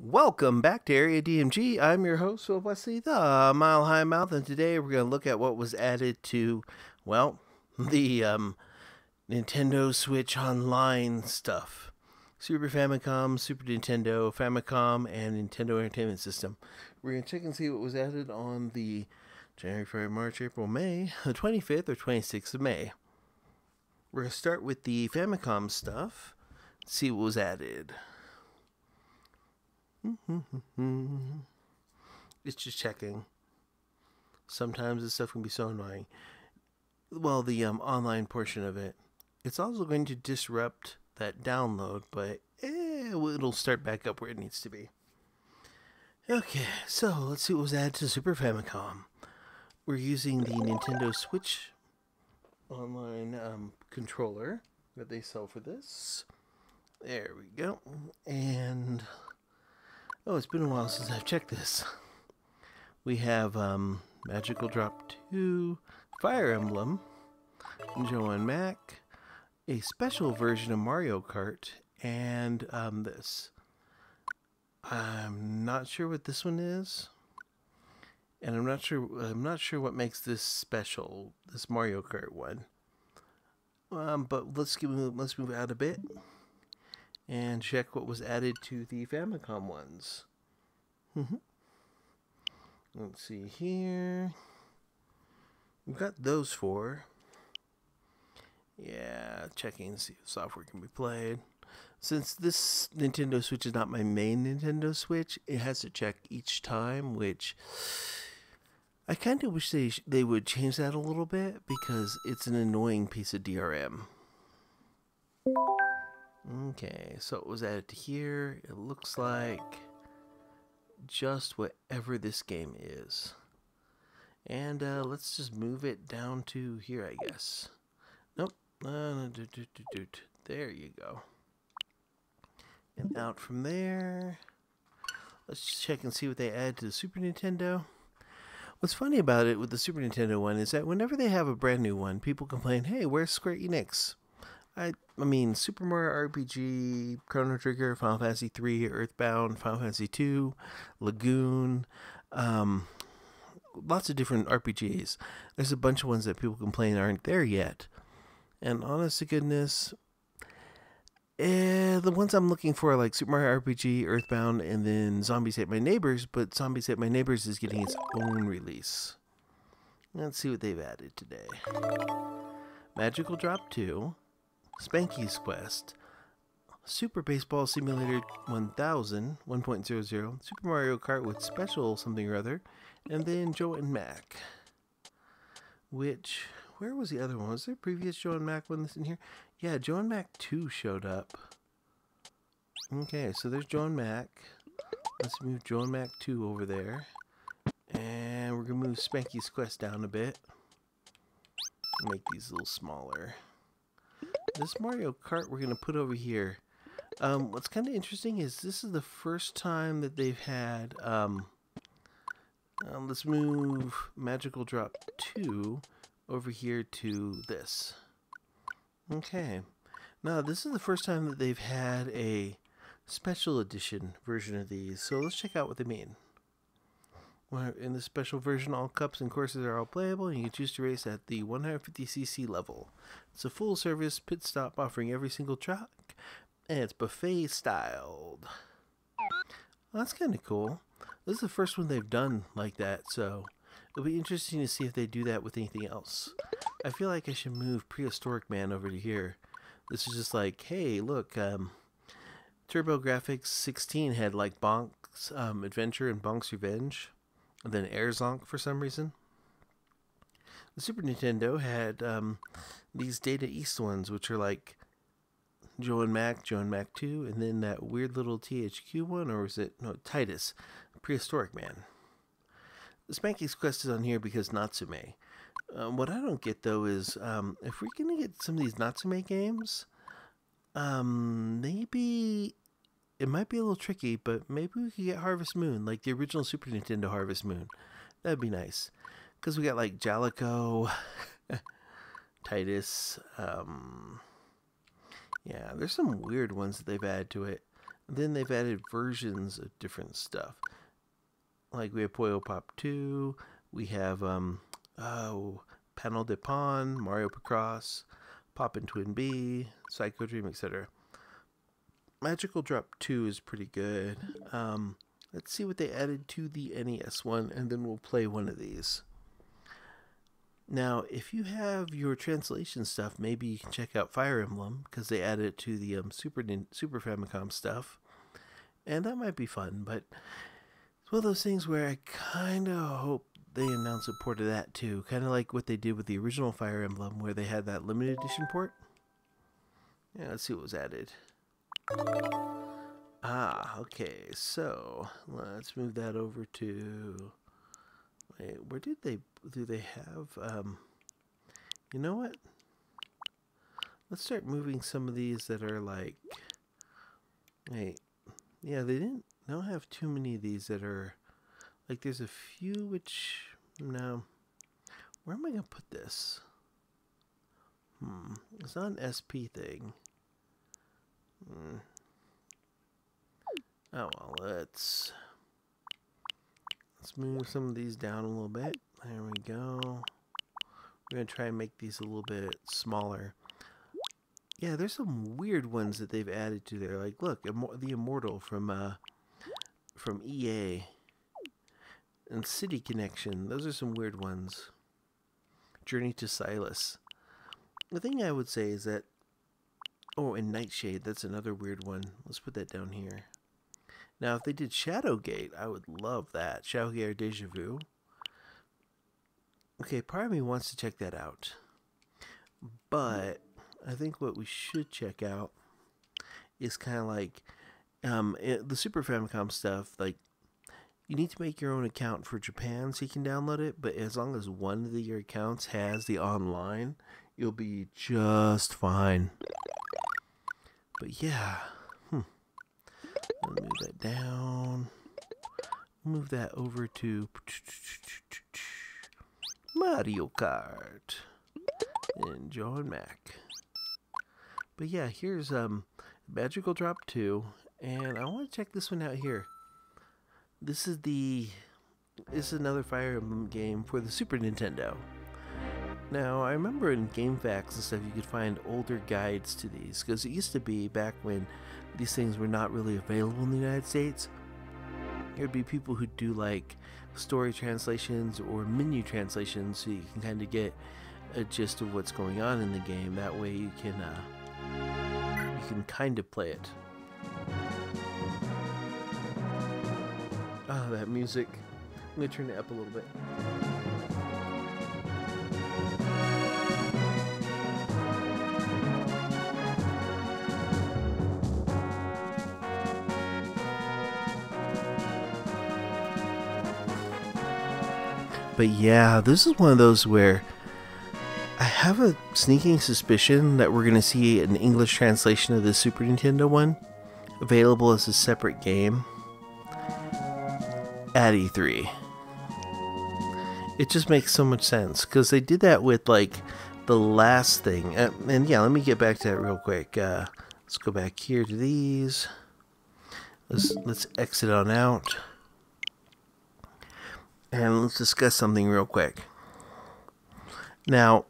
Welcome back to Area DMG. I'm your host, Phil Wesley, the Mile High Mouth, and today we're going to look at what was added to, well, the Nintendo Switch Online stuff. Super Famicom, Super Nintendo, Famicom, and Nintendo Entertainment System. We're going to check and see what was added on the January, February, March, April, May, the 25th or 26th of May. We're going to start with the Famicom stuff, see what was added. It's just checking. Sometimes this stuff can be so annoying. Well, the online portion of it. It's also going to disrupt that download, but it'll start back up where it needs to be. Okay, so let's see what was added to Super Famicom. We're using the Nintendo Switch Online controller that they sell for this. There we go. And oh, it's been a while since I've checked this. We have Magical Drop 2, Fire Emblem, Joe and Mac, a special version of Mario Kart, and this. I'm not sure what this one is, and I'm not sure what makes this special, this Mario Kart one. But let's move out a bit and check what was added to the Famicom ones. Let's see here. We've got those four. Yeah, checking to see if software can be played. Since this Nintendo Switch is not my main Nintendo Switch, it has to check each time, which I kind of wish they would change that a little bit because it's an annoying piece of DRM. Okay, so it was added to here. It looks like just whatever this game is. And let's just move it down to here, I guess. Nope. There you go. And out from there. Let's just check and see what they add to the Super Nintendo. What's funny about it with the Super Nintendo one is that whenever they have a brand new one, people complain, hey, where's Square Enix? I mean, Super Mario RPG, Chrono Trigger, Final Fantasy 3, Earthbound, Final Fantasy 2, Lagoon, lots of different RPGs. There's a bunch of ones that people complain aren't there yet. And honest to goodness, the ones I'm looking for are like Super Mario RPG, Earthbound, and then Zombies Ate My Neighbors, but Zombies Ate My Neighbors is getting its own release. Let's see what they've added today. Magical Drop 2. Spanky's Quest, Super Baseball Simulator 1000, 1.00, Super Mario Kart with special something or other, and then Joe and Mac. Which, where was the other one? Was there a previous Joe and Mac one that's in here? Yeah, Joe and Mac 2 showed up. Okay, so there's Joe and Mac. Let's move Joe and Mac 2 over there. And we're going to move Spanky's Quest down a bit. Make these a little smaller. This Mario Kart we're going to put over here. What's kind of interesting is this is the first time that they've had... let's move Magical Drop 2 over here to this. Okay. Now, this is the first time that they've had a special edition version of these. So let's check out what they mean. In the special version, all cups and courses are all playable, and you can choose to race at the 150cc level. It's a full-service pit stop offering every single track, and it's buffet-styled. Well, that's kind of cool. This is the first one they've done like that, so it'll be interesting to see if they do that with anything else. I feel like I should move Prehistoric Man over to here. This is just like, hey, look, TurboGrafx 16 had like Bonk's Adventure and Bonk's Revenge. And then Air Zonk for some reason. The Super Nintendo had these Data East ones, which are like Joe and Mac 2, and then that weird little THQ one, or was it, no, Titus, Prehistoric Man. The Spanky's Quest is on here because Natsume. What I don't get, though, is if we're going to get some of these Natsume games, maybe... It might be a little tricky, but maybe we could get Harvest Moon, like the original Super Nintendo Harvest Moon. That'd be nice. Because we got like Jalico, Titus. Yeah, there's some weird ones that they've added to it. then they've added versions of different stuff. Like we have Puyo Pop 2, we have Panel de Pon, Mario Picross, Poppin' Twin B, Psycho Dream, etc. Magical Drop 2 is pretty good. Let's see what they added to the NES one, and then we'll play one of these. Now, if you have your translation stuff, maybe you can check out Fire Emblem, because they added it to the Super Famicom stuff. And that might be fun, but it's one of those things where I kind of hope they announce a port of that too. Kind of like what they did with the original Fire Emblem, where they had that limited edition port. Yeah, let's see what was added. Okay, so let's move that over to... Wait, where do they have, you know what? Let's start moving some of these that are like, wait, yeah, they don't have too many of these that are, like there's a few which, no, where am I going to put this? It's not an SP thing. Oh, well, let's move some of these down a little bit. There we go. We're going to try and make these a little bit smaller. Yeah, there's some weird ones that they've added to there. Like, look, the Immortal from EA. And City Connection. Those are some weird ones. Journey to Silas. The thing I would say is that... Oh, and Nightshade. That's another weird one. Let's put that down here. Now, if they did Shadowgate, I would love that. Shadowgate or Deja Vu. Okay, part of me wants to check that out. But I think what we should check out is kind of like the Super Famicom stuff. Like, you need to make your own account for Japan so you can download it. But as long as one of your accounts has the online, you'll be just fine. But yeah. Move that down. Move that over to Mario Kart and John Mac. But yeah, here's Magical Drop 2, and I want to check this one out here. This is another Fire Emblem game for the Super Nintendo. Now, I remember in GameFAQs and stuff you could find older guides to these, because it used to be back when these things were not really available in the United States. There'd be people who do like story translations or menu translations, so you can kind of get a gist of what's going on in the game. That way you can kind of play it. Oh, that music. I'm gonna turn it up a little bit. But yeah, this is one of those where I have a sneaking suspicion that we're going to see an English translation of the Super Nintendo one available as a separate game at E3. It just makes so much sense because they did that with like the last thing. And yeah, let me get back to that real quick. Let's go back here to these. Let's exit on out. And let's discuss something real quick. Now,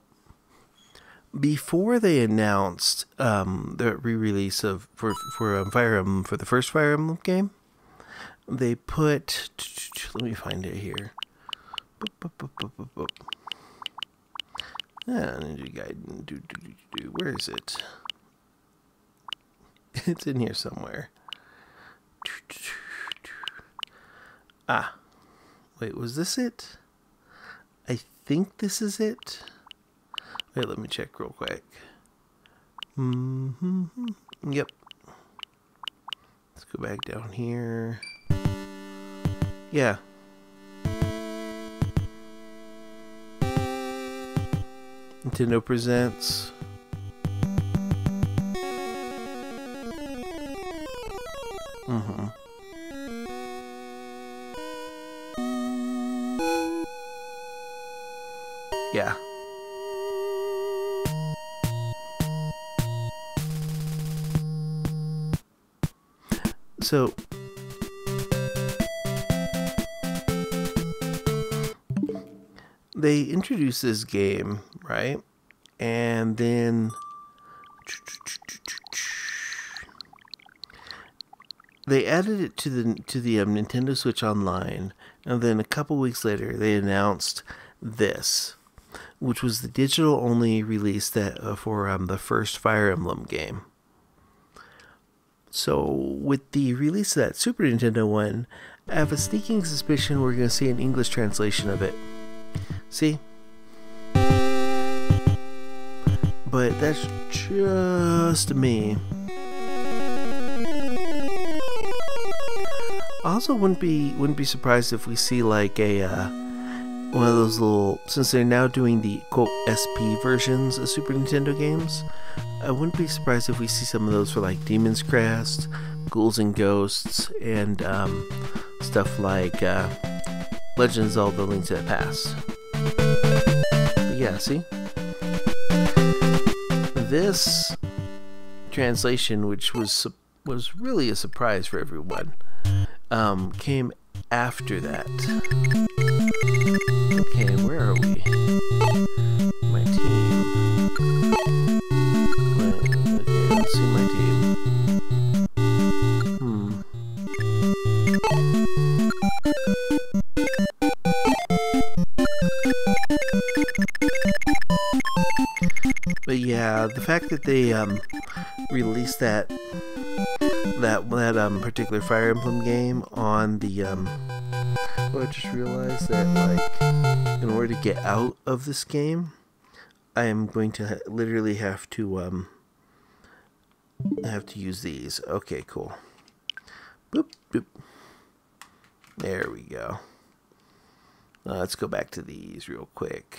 before they announced the re-release of for Fire Emblem, for the first Fire Emblem game, they put, let me find it here. Ninja Gaiden, where is it? It's in here somewhere. Ah. Wait, was this it? I think this is it. Wait, let me check real quick. Yep. Let's go back down here. Yeah. Nintendo presents. Yeah. So they introduced this game, right? And then they added it to the Nintendo Switch Online, and then a couple weeks later they announced this, which was the digital only release that for the first Fire Emblem game. So with the release of that Super Nintendo one, I have a sneaking suspicion we're going to see an English translation of it. See? But that's just me. I also wouldn't be surprised if we see like a one of those little, since they're now doing the quote SP versions of Super Nintendo games, I wouldn't be surprised if we see some of those for like Demon's Crest, Ghouls and Ghosts, and stuff like Legend of Zelda: Link to the Past. But yeah, see? This translation, which was really a surprise for everyone, came after that. Okay, where are we? My team. Okay, let's see my team. But yeah, the fact that they released that particular Fire Emblem game on the well, I just realized that like in order to get out of this game, I am going to literally have to use these. Okay, cool. Boop boop. There we go. Let's go back to these real quick.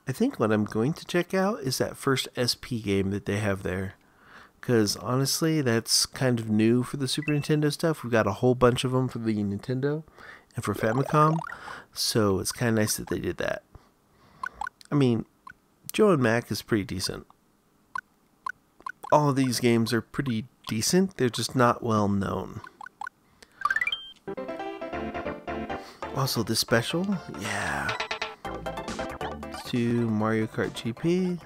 I think what I'm going to check out is that first SP game that they have there. Because honestly, that's kind of new for the Super Nintendo stuff. We've got a whole bunch of them for the Nintendo and for Famicom. So it's kind of nice that they did that. I mean, Joe and Mac is pretty decent. All of these games are pretty decent. They're just not well known. Also, this special, yeah. Let's do Mario Kart GP.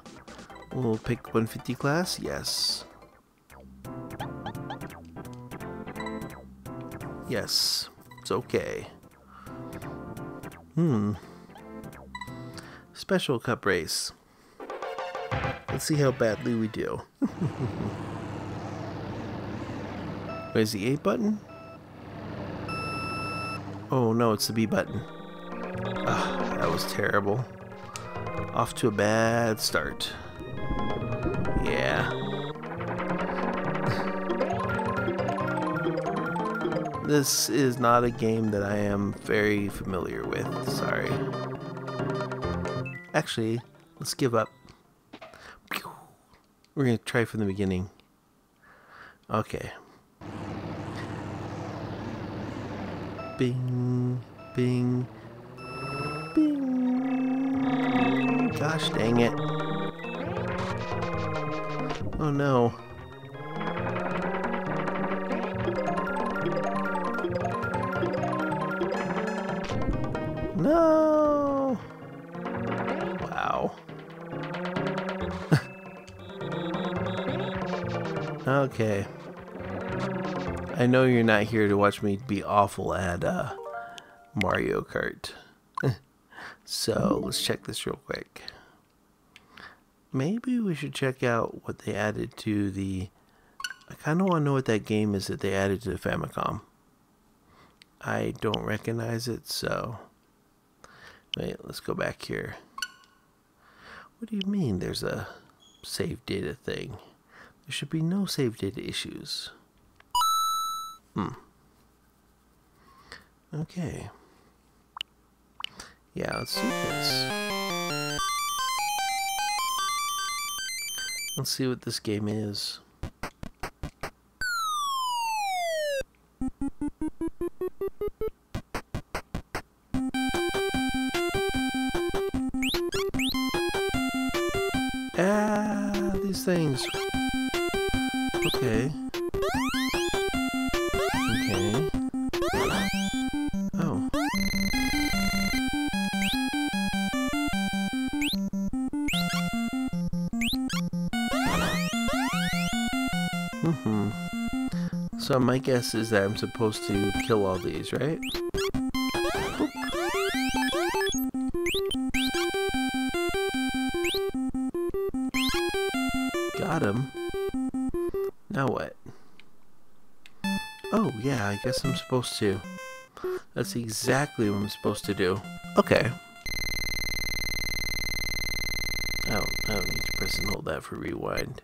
We'll pick 150 class, yes. Yes, it's okay. Special Cup race. Let's see how badly we do. Where's the A button? Oh no, it's the B button. Ah, that was terrible. Off to a bad start. Yeah. This is not a game that I am very familiar with. Sorry. Actually, let's give up. We're going to try from the beginning. Okay. Bing, bing, bing. Gosh dang it. Oh no. No. Wow. Okay. I know you're not here to watch me be awful at Mario Kart. So let's check this real quick. Maybe we should check out what they added to the... I kind of want to know what that game is that they added to the Famicom. I don't recognize it, so... Wait, let's go back here. What do you mean there's a save data thing? There should be no save data issues. Okay. Yeah, let's do this. Let's see what this game is. These things. Okay. Okay. Oh. So my guess is that I'm supposed to kill all these, right? Boop. Got him. Now what? Oh, yeah, I guess I'm supposed to. That's exactly what I'm supposed to do. Okay. I don't need to press and hold that for rewind.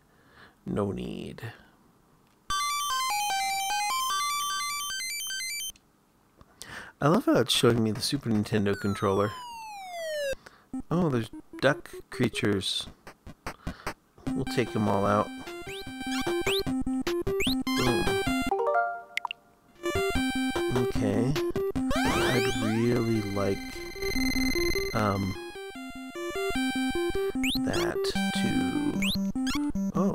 No need. I love how it's showing me the Super Nintendo controller. Oh, there's duck creatures. We'll take them all out. Boom. Okay. I'd really like that to... Oh.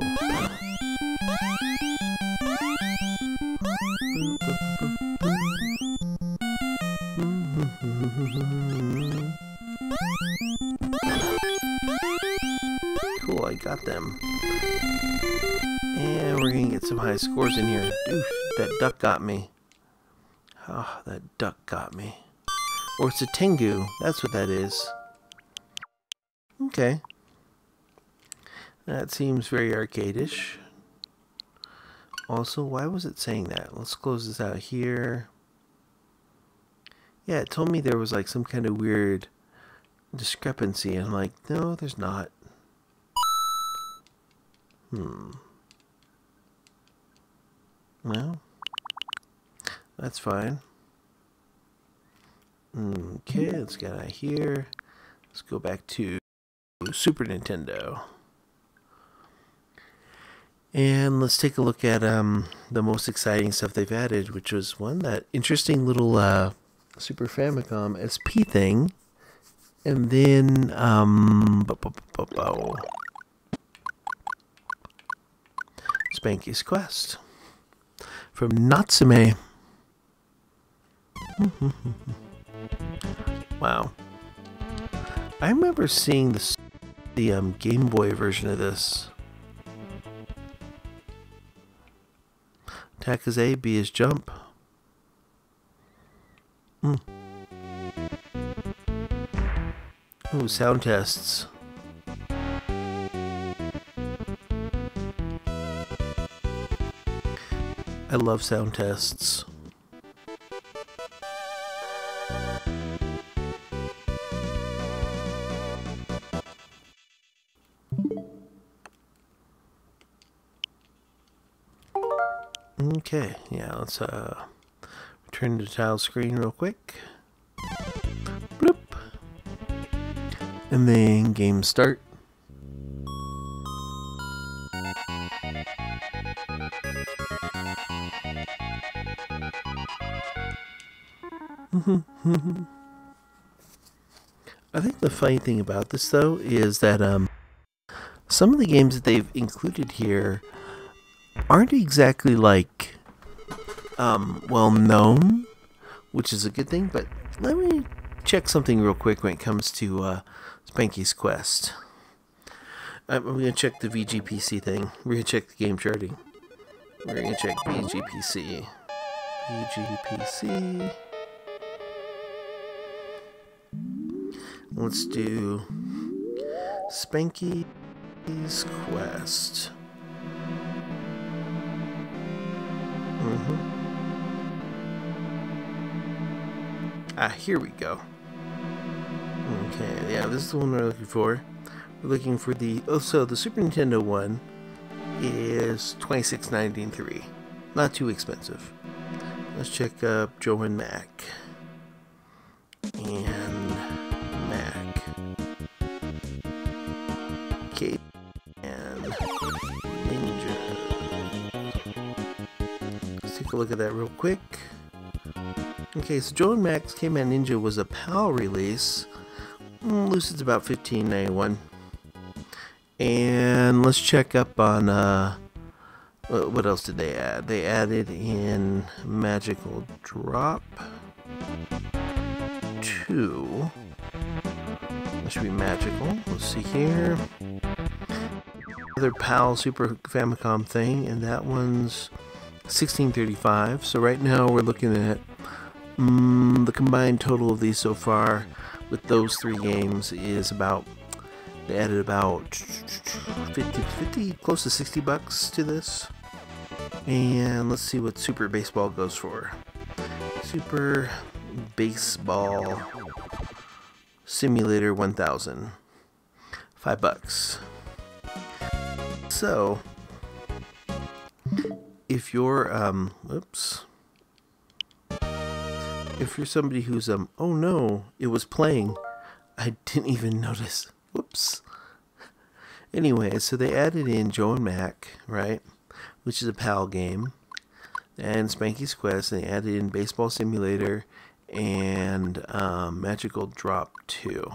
Cool, I got them. And we're gonna get some high scores in here. Oof, that duck got me. Ah, oh, that duck got me. Or it's a Tengu, that's what that is. Okay. That seems very arcade-ish. Also, why was it saying that? Let's close this out here. Yeah, it told me there was like some kind of weird discrepancy. And I'm like, no, there's not. Well, that's fine. Okay, let's get out of here. Let's go back to Super Nintendo. And let's take a look at the most exciting stuff they've added, which was that interesting little Super Famicom SP thing. And then Spanky's Quest from Natsume. Wow. I remember seeing the Game Boy version of this. Attack is A, B is jump. Ooh, sound tests. I love sound tests. Okay, yeah, let's return to the tile screen real quick. Bloop. And then game start. I think the funny thing about this though is that some of the games that they've included here aren't exactly like well known, which is a good thing, but let me check something real quick when it comes to Spanky's Quest. I'm going to check the VGPC thing. We're going to check the game charting. We're going to check VGPC. VGPC. Let's do Spanky's Quest. Here we go. Okay, yeah, this is the one we're looking for. We're looking for the the Super Nintendo one is $26.93. Not too expensive. Let's check up Joe and Mac. And Mac. Cape and Ninja. Let's take a look at that real quick. Okay, so Joe and Mac's Caveman Ninja was a PAL release. Lucid's about $15.91. And let's check up on What else did they add? They added in Magical Drop 2. That should be magical. Let's see here. Other PAL Super Famicom thing, and that one's $16.35. So right now we're looking at the combined total of these so far with those 3 games is about, they added about 50, close to $60 to this. And let's see what Super Baseball goes for. Super Baseball Simulator 1000, $5. So if you're if you're somebody who's oh no, it was playing, I didn't even notice, whoops. Anyway, so they added in Joe and Mac, right, which is a PAL game, and Spanky's Quest, and they added in Baseball Simulator and Magical Drop 2.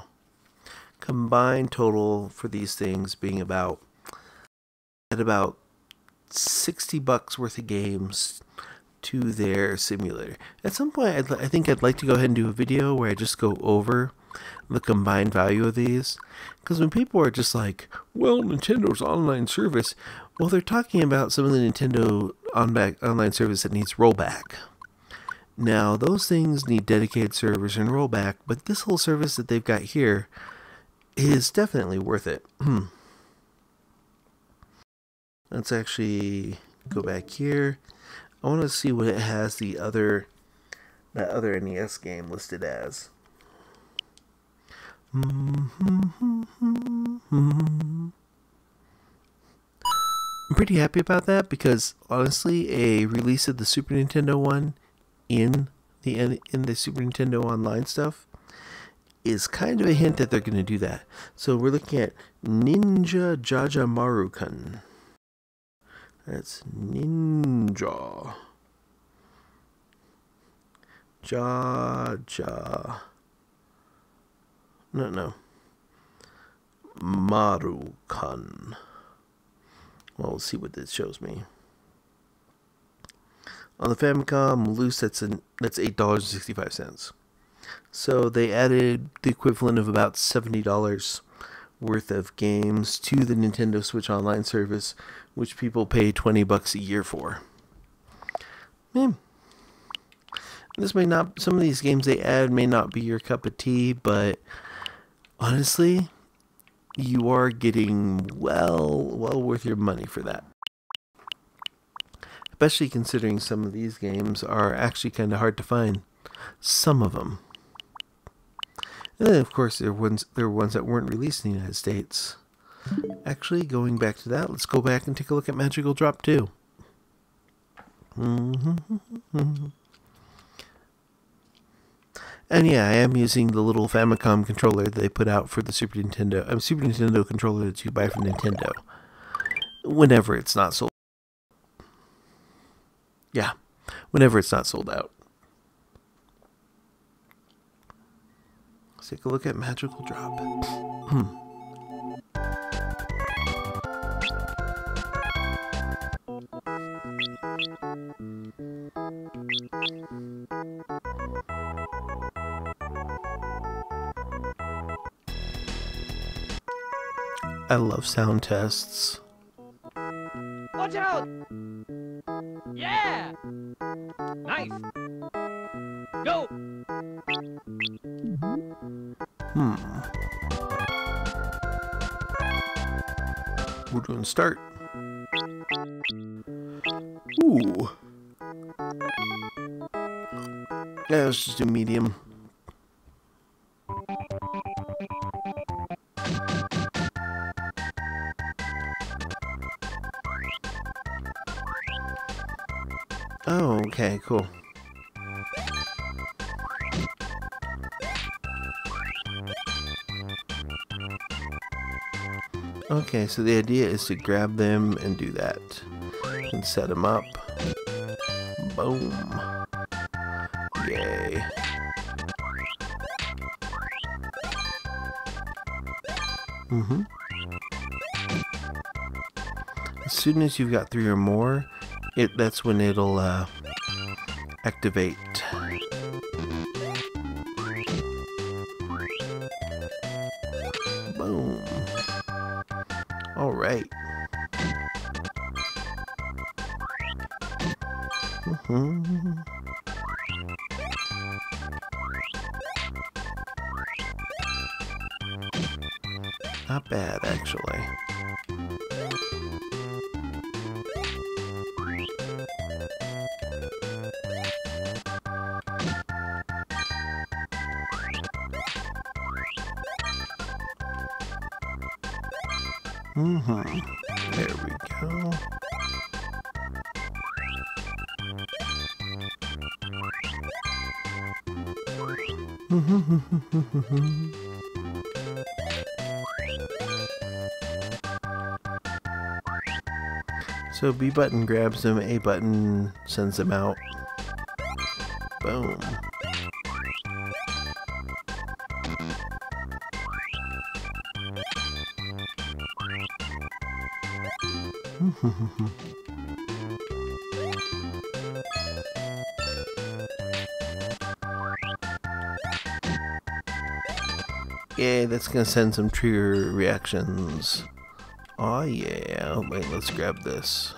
Combined total for these things being about $60 worth of games to their simulator. At some point, I think I'd like to go ahead and do a video where I just go over the combined value of these, because when people are just like, well, Nintendo's online service, well, they're talking about some of the Nintendo online service that needs rollback. Now, those things need dedicated servers and rollback, but this whole service that they've got here is definitely worth it. Let's actually go back here. I want to see what it has that other NES game listed as. I'm pretty happy about that, because honestly, a release of the Super Nintendo one in the Super Nintendo Online stuff is kind of a hint that they're going to do that. So we're looking at Ninja Jajamaru-kun. That's Ninja Jaja. No. Maru-kun. Well, we'll see what this shows me. On the Famicom loose, that's $8.65. So they added the equivalent of about $70 worth of games to the Nintendo Switch Online service, which people pay $20 a year for. This may not, some of these games they add may not be your cup of tea, but honestly, you are getting well worth your money for that. Especially considering some of these games are actually kind of hard to find. Some of them. And then, of course, there were ones that weren't released in the United States. Actually, going back to that, let's go back and take a look at Magical Drop 2. And yeah, I am using the little Famicom controller that they put out for the Super Nintendo. Super Nintendo controller that you buy from Nintendo. Whenever it's not sold. Yeah, whenever it's not sold out. Let's take a look at Magical Drop. I love sound tests. Watch out! Yeah! Nice! Go! We're doing start. Ooh. Yeah, let's just do medium. Oh, okay, cool. Okay, so the idea is to grab them and do that. And set them up. Boom. Yay. soon as you've got 3 or more, that's when it'll activate. Boom. All right. Not bad, actually. There we go. So B button grabs them, A button sends them out. Boom. Yay, that's gonna send some trigger reactions. Oh yeah, oh, wait, let's grab this.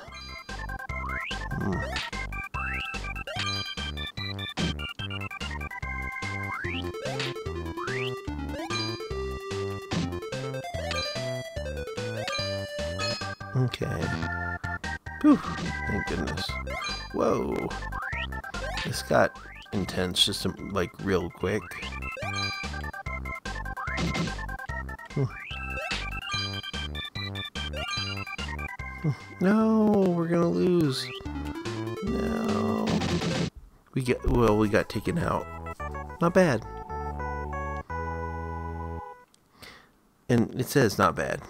Okay. Whew, thank goodness. Whoa. This got intense just like real quick. No, we're gonna lose. No. We got taken out. Not bad. And it says not bad.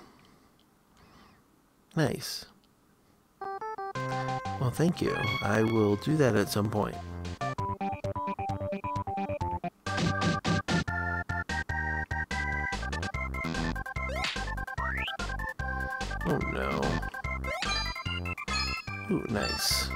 Nice. Well, thank you. I will do that at some point. Oh no. Ooh, nice.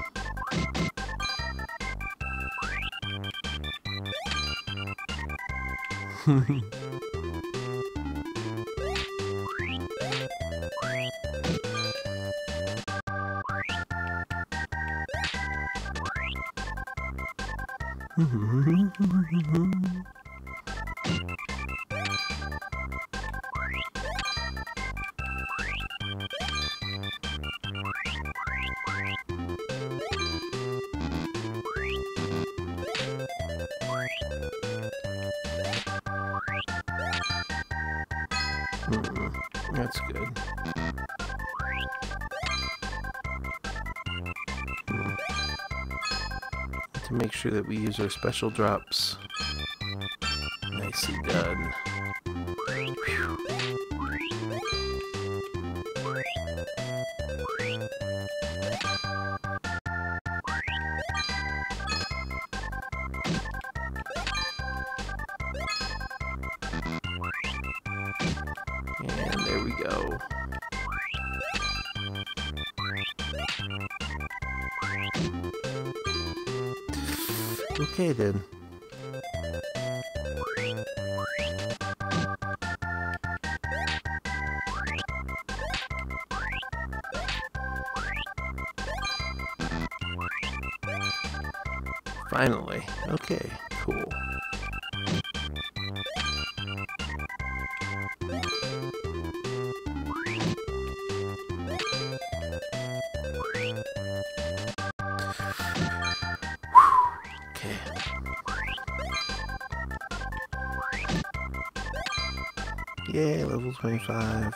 That's good. To make sure that we use our special drops. Nicely done. Whew. And there we go. Okay then. Finally. Okay, cool. Okay. Yay, level 25.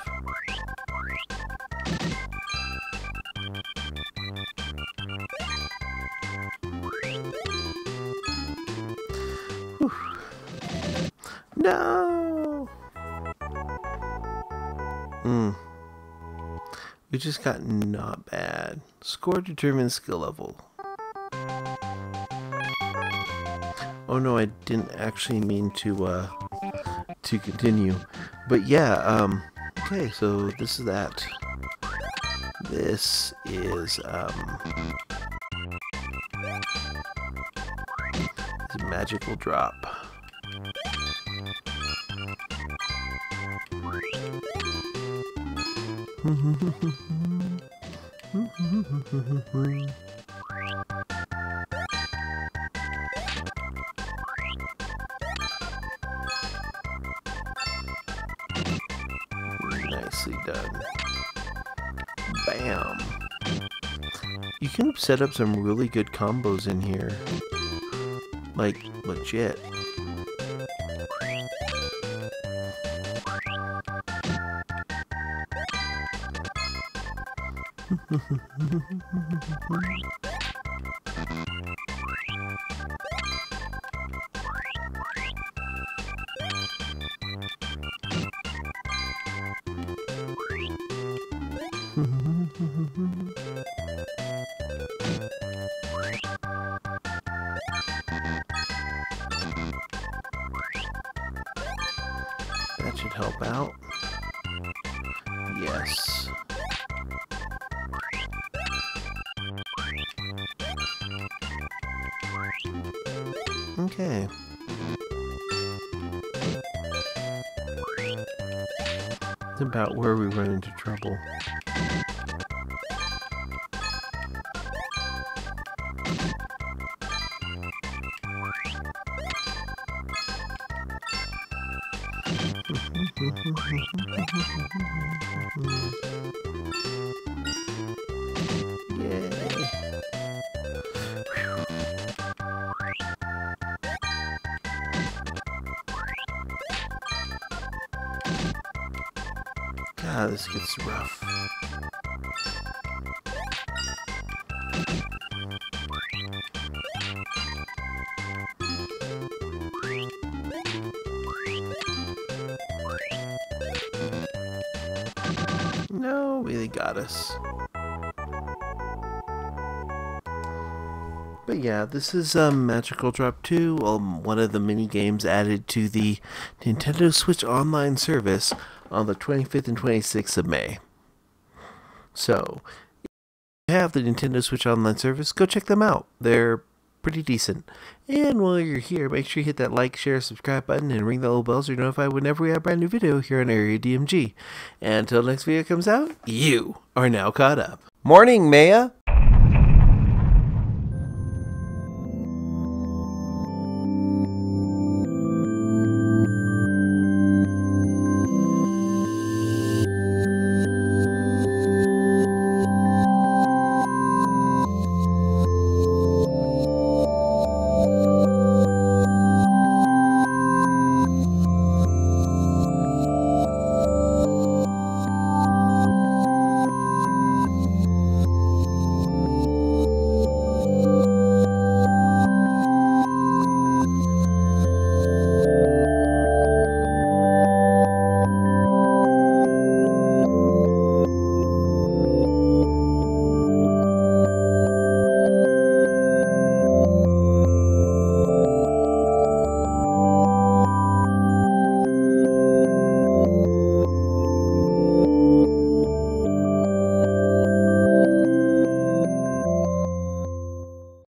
Whew. No! We just got not bad. Score determines skill level. Oh no, I didn't actually mean to continue. But yeah, okay, so this is that. This is a magical drop. Nicely done. Bam. You can set up some really good combos in here. Like, legit. That should help out. Yes. Okay. It's about where we run into trouble. Yay. God, this gets rough. No, really got us. But yeah, this is Magical Drop 2, one of the mini games added to the Nintendo Switch Online service on the 25th and 26th of May. So, if you have the Nintendo Switch Online service, go check them out. They're pretty decent. And while you're here, make sure you hit that like, share, subscribe button, and ring the little bell so you're notified whenever we have a brand new video here on Area DMG. And until next video comes out, you are now caught up. Morning, Maya!